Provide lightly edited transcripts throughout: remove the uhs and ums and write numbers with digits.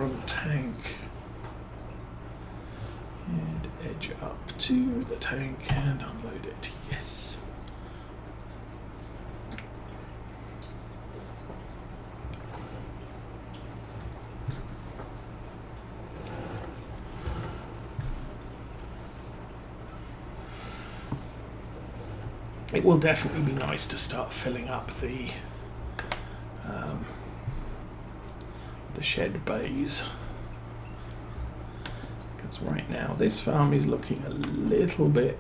front tank and edge up to the tank and unload it. Yes. It will definitely be nice to start filling up the shed bays, because right now this farm is looking a little bit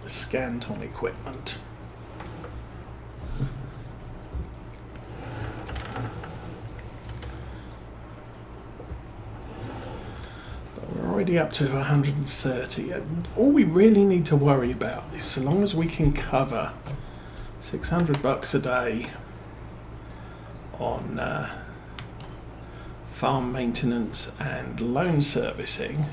scant on equipment. Already up to 130, and all we really need to worry about is so long as we can cover $600 a day on farm maintenance and loan servicing,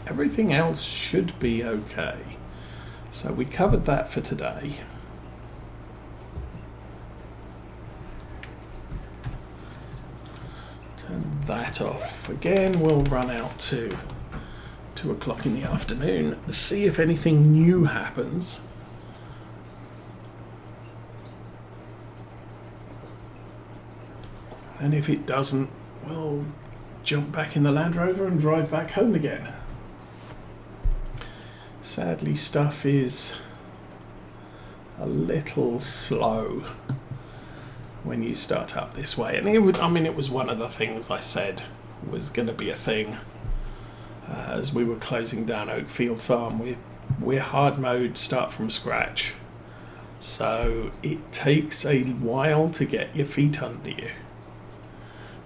everything else should be okay. So we covered that for today. Turn that off. Again, we'll run out to 2 o'clock in the afternoon, see if anything new happens. And if it doesn't, we'll jump back in the Land Rover and drive back home again. Sadly, stuff is a little slow when you start up this way. And it was one of the things I said was going to be a thing as we were closing down Oakfield Farm. We're hard mode, start from scratch. So it takes a while to get your feet under you.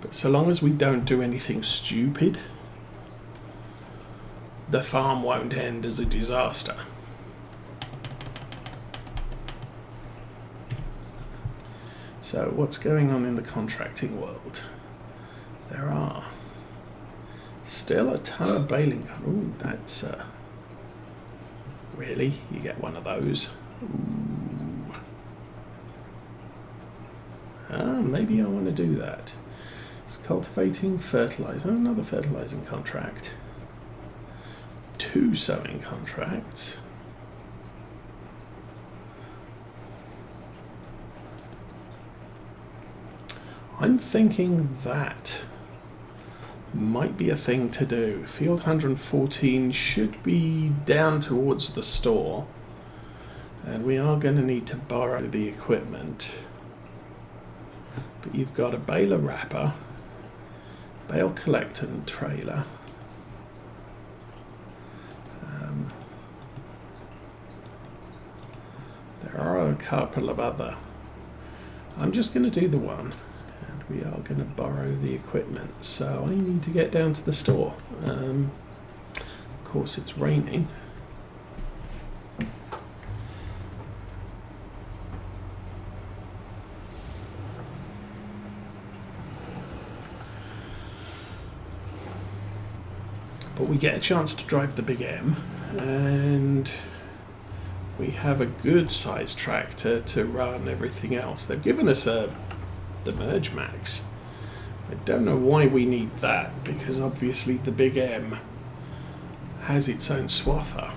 But so long as we don't do anything stupid, the farm won't end as a disaster. So what's going on in the contracting world? There are still a ton of baling. Ooh, that's really, you get one of those. Ooh. Maybe I want to do that. It's cultivating, fertilizer, another fertilizing contract. 2 sowing contracts. I'm thinking that might be a thing to do. Field 114 should be down towards the store, and we are going to need to borrow the equipment. But you've got a baler wrapper, bale collector and trailer. There are a couple of other. I'm just going to do the one, and we are going to borrow the equipment. So I need to get down to the store. Of course, it's raining. But we get a chance to drive the Big M, and we have a good sized tractor to run everything else. They've given us the Merge Max. I don't know why we need that, because obviously the Big M has its own swather.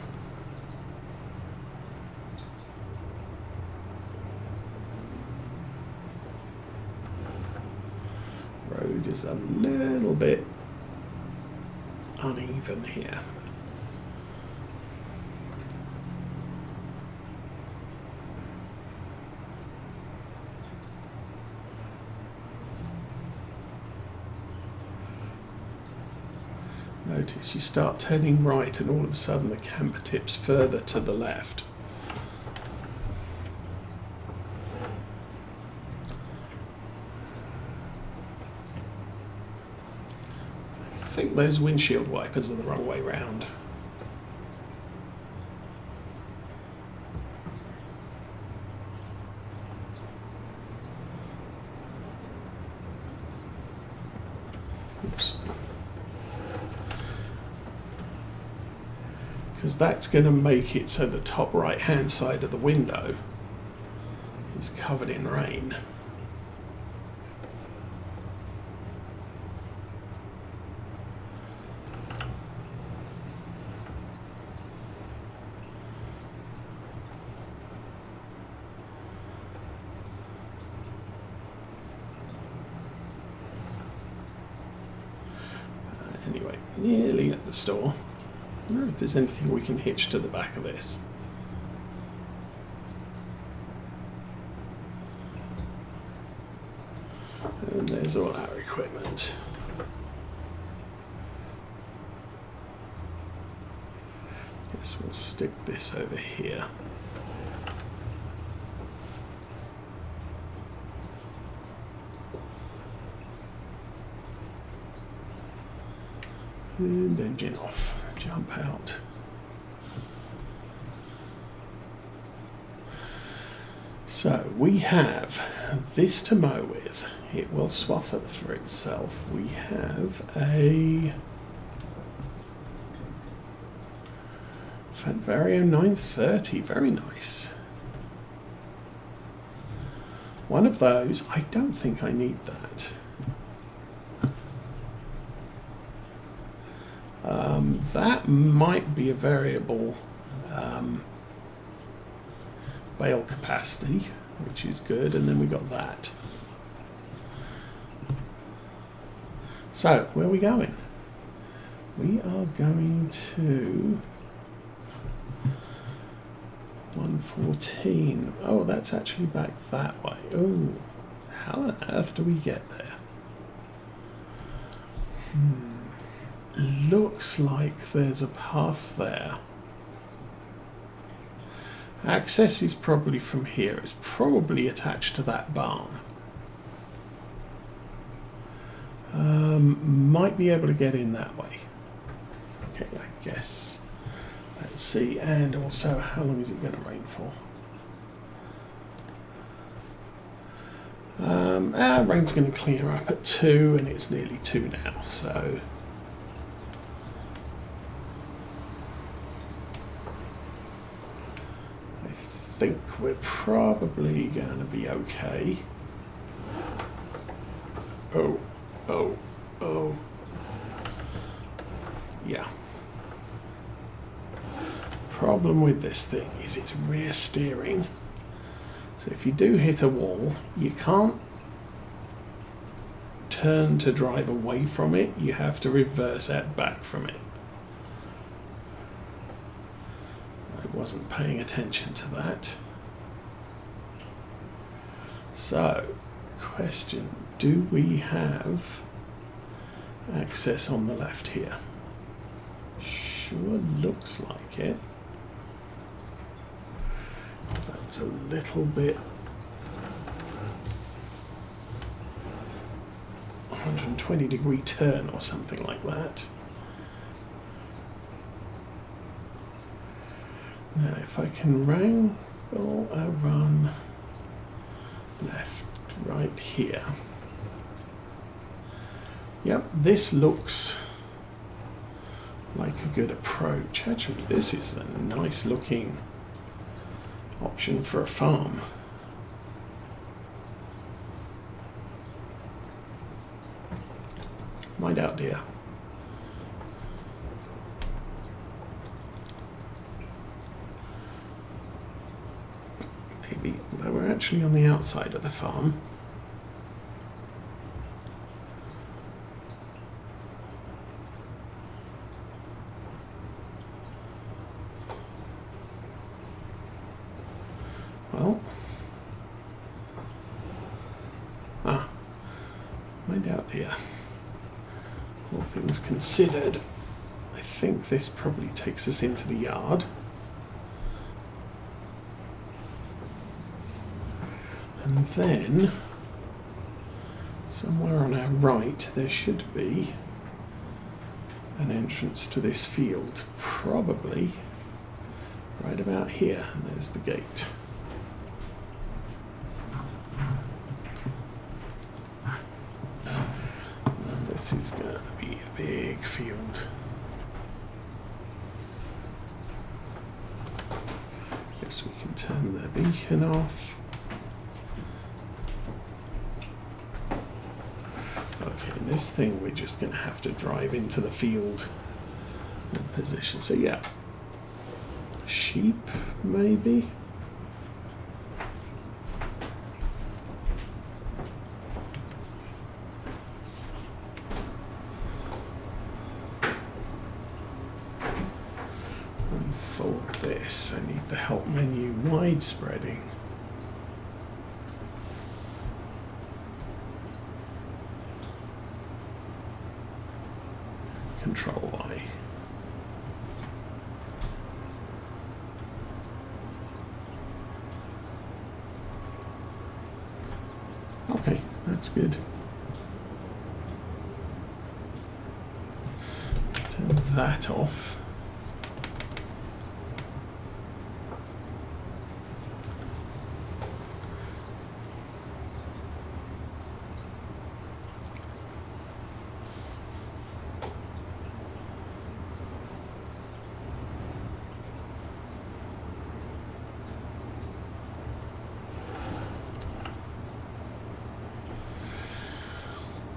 Road is a little bit uneven here. Notice you start turning right and all of a sudden the camber tips further to the left. I think those windshield wipers are the wrong way round. Oops. Because that's going to make it so the top right hand side of the window is covered in rain. nearly at the store. I wonder if there's anything we can hitch to the back of this. And there's all our equipment. Guess we'll stick this over here. And engine off, jump out. So we have this to mow with. It will swath it for itself. We have a Vario 930, very nice. One of those, I don't think I need that. That might be a variable bale capacity, which is good, and then we got that. So, where are we going? We are going to 114. Oh, that's actually back that way. Oh, how on earth do we get there? Looks like there's a path there. Access is probably from here. It's probably attached to that barn. Might be able to get in that way. Okay, I guess. Let's see. And also, how long is it going to rain for? Our rain's going to clear up at 2, and it's nearly 2 now, so... I think we're probably going to be okay. Oh. Yeah. Problem with this thing is its rear steering. So if you do hit a wall, you can't turn to drive away from it. You have to reverse out back from it. I wasn't paying attention to that. So, question, do we have access on the left here? Sure looks like it. That's a little bit 120-degree turn or something like that. Now, if I can wrangle a run left, right here. Yep, this looks like a good approach. Actually, this is a nice looking option for a farm. Mind out, dear. Maybe, though we're actually on the outside of the farm. Well, mind out, dear. All things considered, I think this probably takes us into the yard. And then, somewhere on our right, there should be an entrance to this field. Probably right about here. And there's the gate. And this is going to be a big field. Guess we can turn the beacon off. Okay, this thing we're just going to have to drive into the field and position. So yeah, sheep maybe. this. I need the help menu widespreading. Control Y. Okay, that's good. Turn that off.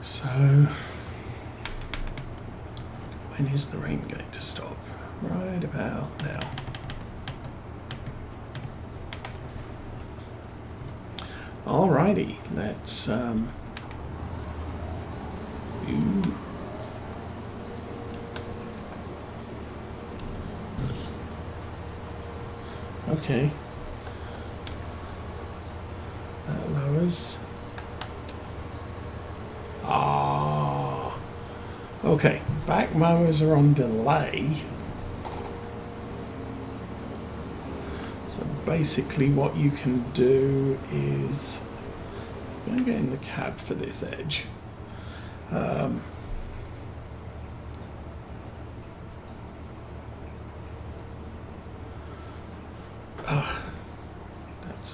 So, when is the rain going to stop? Right about now. Alrighty, let's okay. That lowers. Okay, back mowers are on delay. So basically what you can do is, I'm going to get in the cab for this edge. That's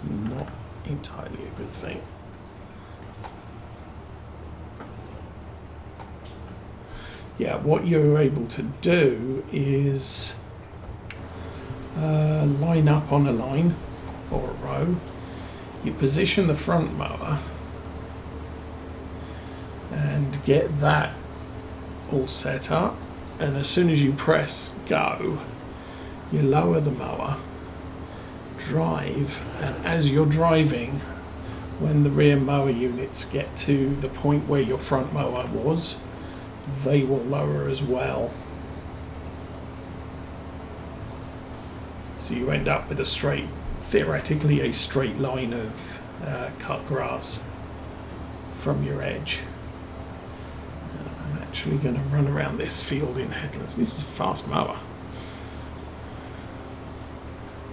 not entirely a good thing. Yeah, what you're able to do is line up on a line or a row. You position the front mower and get that all set up, and as soon as you press go, you lower the mower, drive, and as you're driving, when the rear mower units get to the point where your front mower was, they will lower as well. So you end up with a straight, theoretically a straight line of cut grass from your edge. I'm actually going to run around this field in headlands. This is a fast mower.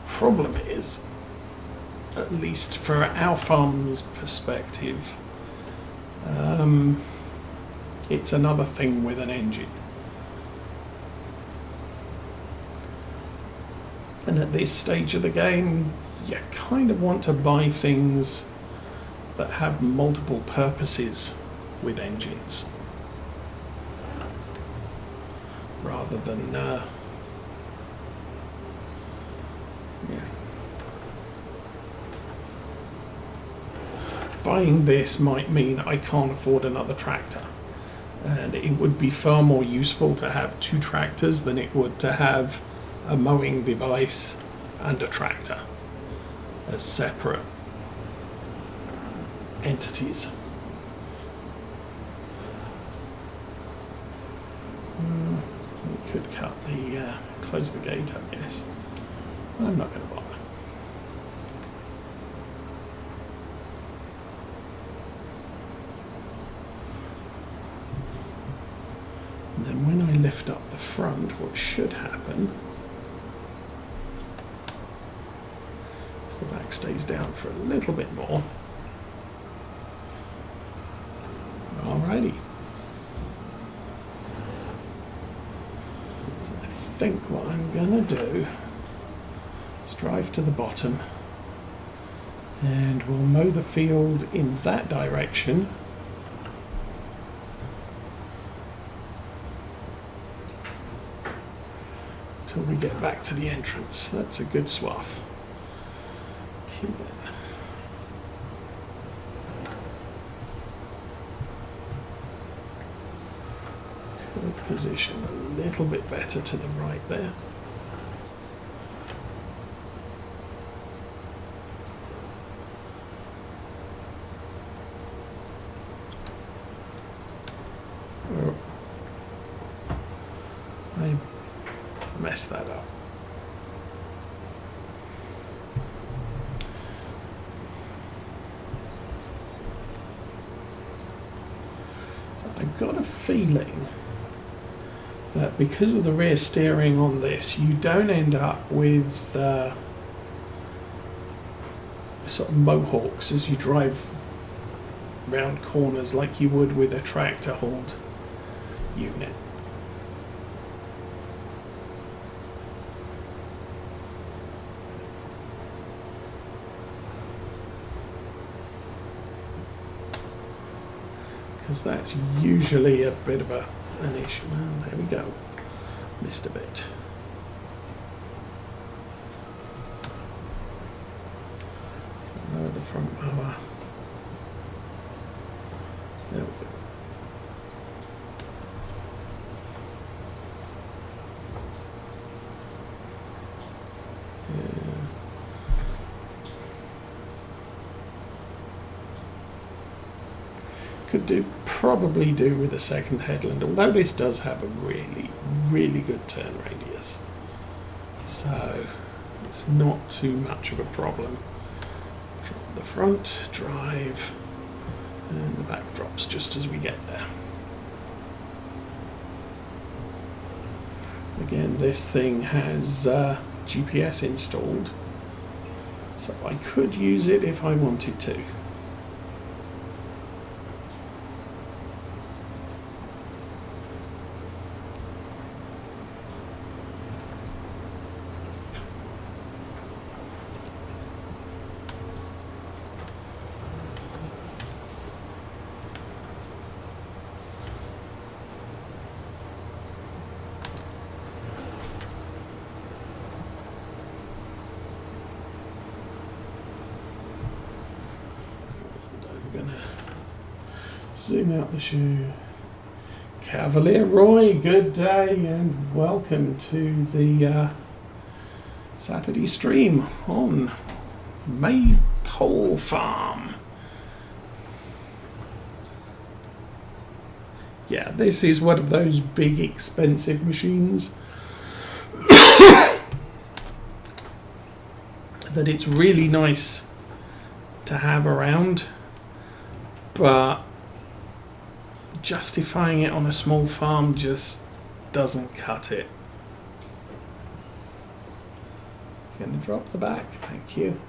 Problem is, at least for our farm's perspective, it's another thing with an engine. And at this stage of the game, you kind of want to buy things that have multiple purposes with engines, rather than buying this might mean I can't afford another tractor. And it would be far more useful to have two tractors than it would to have a mowing device and a tractor as separate entities. We could cut the close the gate, I guess. I'm not going to bother. And then when I lift up the front, what should happen is the back stays down for a little bit more. Alrighty. So I think what I'm going to do is drive to the bottom and we'll mow the field in that direction. Till we get back to the entrance. That's a good swath. Okay then. Could position a little bit better to the right there. Oh. I messed that up. So I've got a feeling that because of the rear steering on this, you don't end up with sort of mohawks as you drive round corners like you would with a tractor hauled unit. Because that's usually a bit of an issue. Well, there we go. Missed a bit. So lower the front power. There we go. Could probably do with a second headland, although this does have a really good turn radius, so it's not too much of a problem. Drop the front, drive, and the back drops just as we get there. Again, this thing has GPS installed, so I could use it if I wanted to. Zoom out the shoe. Cavalier Roy, good day and welcome to the Saturday stream on Maypole Farm. Yeah, this is one of those big expensive machines that it's really nice to have around, but justifying it on a small farm just doesn't cut it. Going to drop the back, thank you.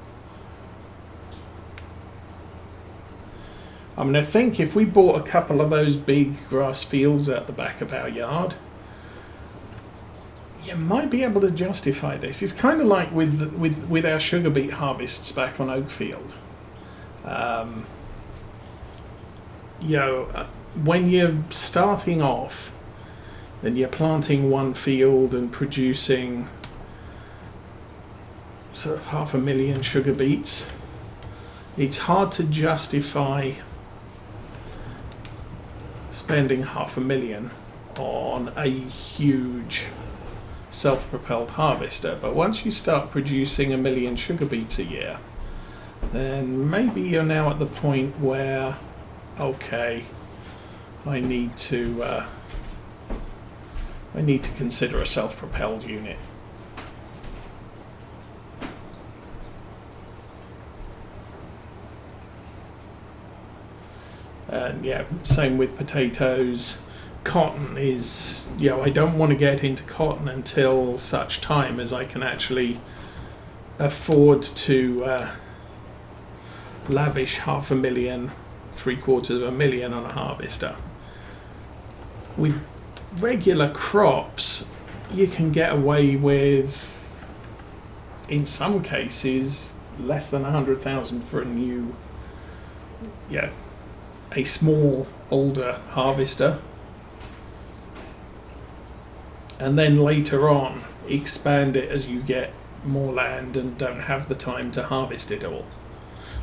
I mean, I think if we bought a couple of those big grass fields at the back of our yard, you might be able to justify this. It's kind of like with our sugar beet harvests back on Oakfield. When you're starting off and you're planting one field and producing sort of 500,000 sugar beets, it's hard to justify spending 500,000 on a huge self-propelled harvester. But once you start producing 1 million sugar beets a year, then maybe you're now at the point where, okay, I need to consider a self-propelled unit. And yeah, same with potatoes. Cotton is, I don't want to get into cotton until such time as I can actually afford to lavish 500,000, 750,000 on a harvester. With regular crops, you can get away with, in some cases, less than 100,000 for a new, a small, older harvester. And then later on, expand it as you get more land and don't have the time to harvest it all.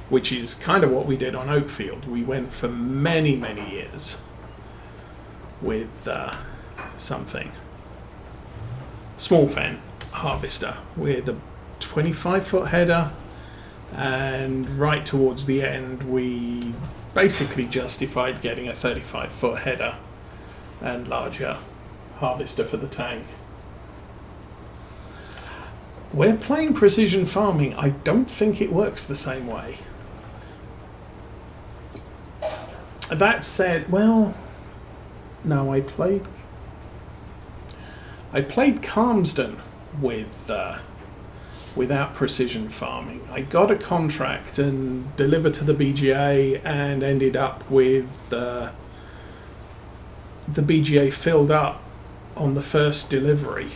Which is kind of what we did on Oakfield. We went for many, many years with something. Small fan harvester with a 25-foot header, and right towards the end we basically justified getting a 35-foot header and larger harvester for the tank. We're playing precision farming. I don't think it works the same way. That said, well, No, I played Calmsden with without precision farming. I got a contract and delivered to the BGA and ended up with the BGA filled up on the first delivery,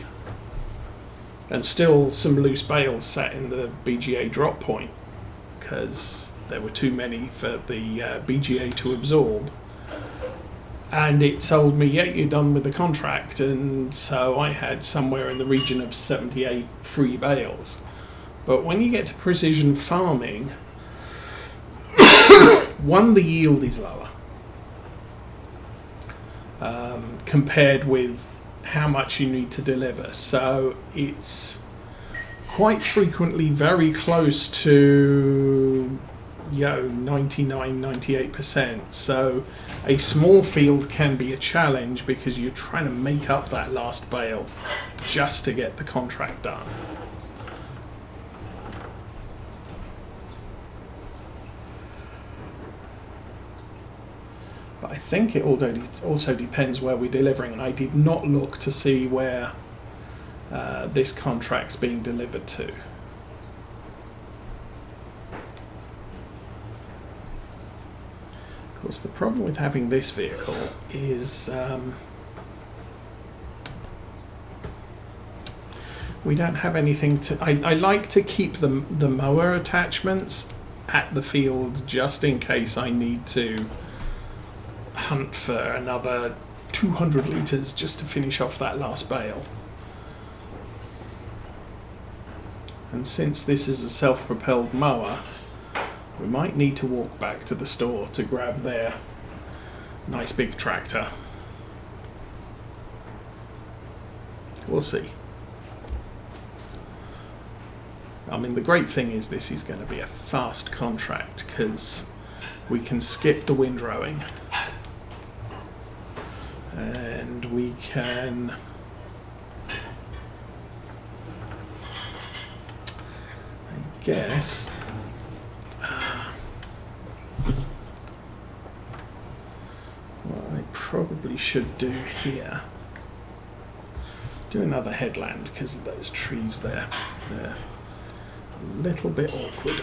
and still some loose bales sat in the BGA drop point because there were too many for the BGA to absorb. And it told me, yeah, you're done with the contract, and so I had somewhere in the region of 78 free bales. But when you get to precision farming, one, the yield is lower compared with how much you need to deliver. So it's quite frequently very close to 99-98%. So a small field can be a challenge because you're trying to make up that last bale just to get the contract done. But I think it also depends where we're delivering, and I did not look to see where this contract's being delivered to. Of course, the problem with having this vehicle is we don't have anything to... I like to keep the mower attachments at the field just in case I need to hunt for another 200 litres just to finish off that last bale. And since this is a self-propelled mower, we might need to walk back to the store to grab their nice big tractor. We'll see. I mean, the great thing is this is going to be a fast contract because we can skip the windrowing and we can guess what I probably should do here, do another headland because of those trees there. They're a little bit awkward.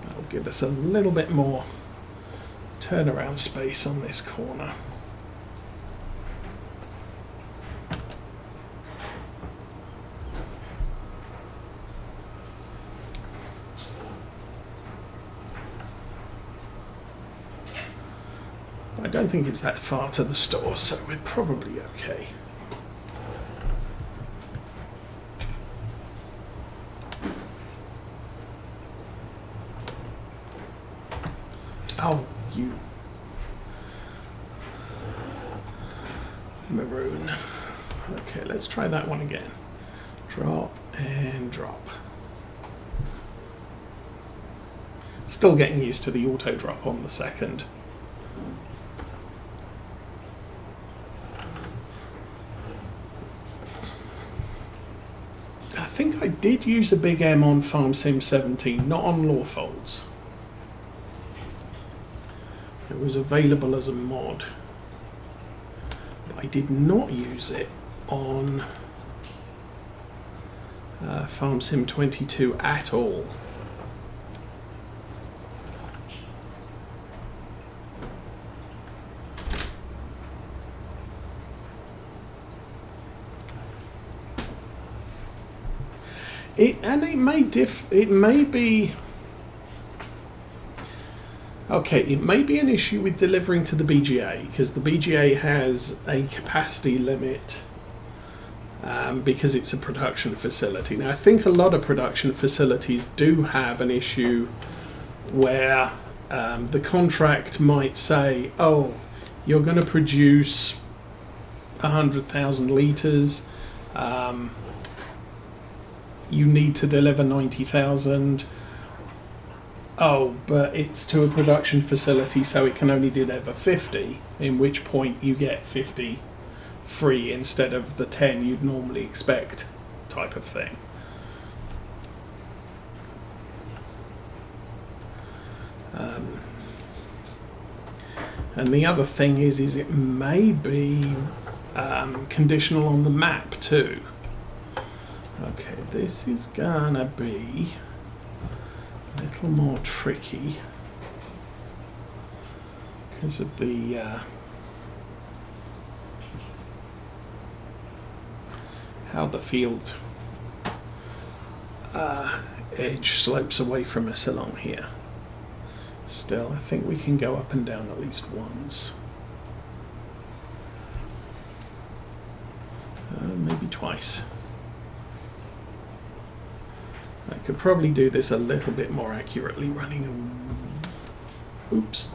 That'll give us a little bit more turnaround space on this corner. I don't think it's that far to the store, so we're probably okay. Oh, you maroon. Okay, let's try that one again. Drop and drop. Still getting used to the auto drop on the second. I think I did use a big M on Farm Sim 17, not on Lawfolds. It was available as a mod, but I did not use it on Farm Sim 22 at all. It may be okay. It may be an issue with delivering to the BGA because the BGA has a capacity limit because it's a production facility. Now, I think a lot of production facilities do have an issue where the contract might say, "Oh, you're going to produce 100,000 litres." You need to deliver 90,000. Oh, but it's to a production facility, so it can only deliver 50, in which point you get 50 free instead of the 10 you'd normally expect, type of thing. And the other thing is it may be conditional on the map too. Okay, this is gonna be a little more tricky because of the how the field edge slopes away from us along here. Still, I think we can go up and down at least once. Maybe twice. I could probably do this a little bit more accurately running... Oops.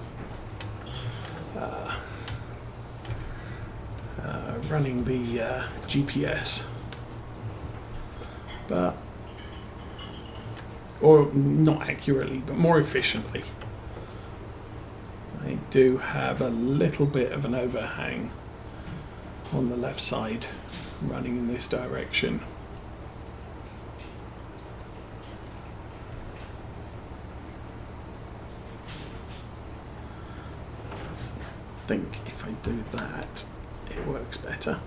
Running the GPS. But... Or not accurately, but more efficiently. I do have a little bit of an overhang on the left side running in this direction. I think if I do that, it works better.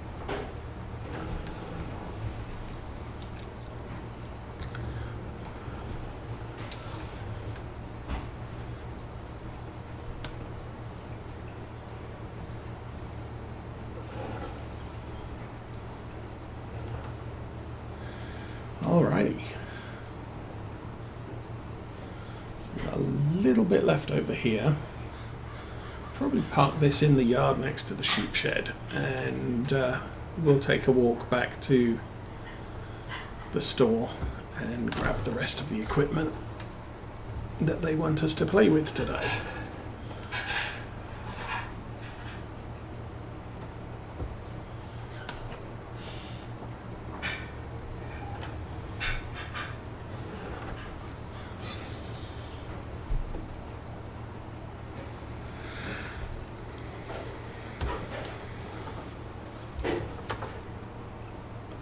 Alrighty. So a little bit left over here. Probably park this in the yard next to the sheep shed, and we'll take a walk back to the store and grab the rest of the equipment that they want us to play with today.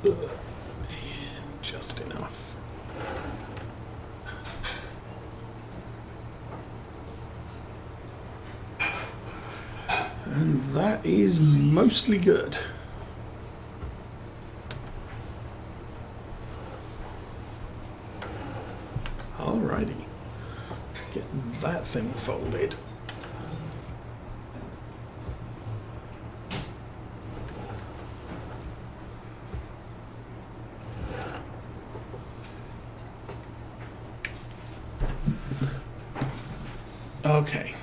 And just enough. And that is mostly good. Alrighty. Get that thing folded. Okay.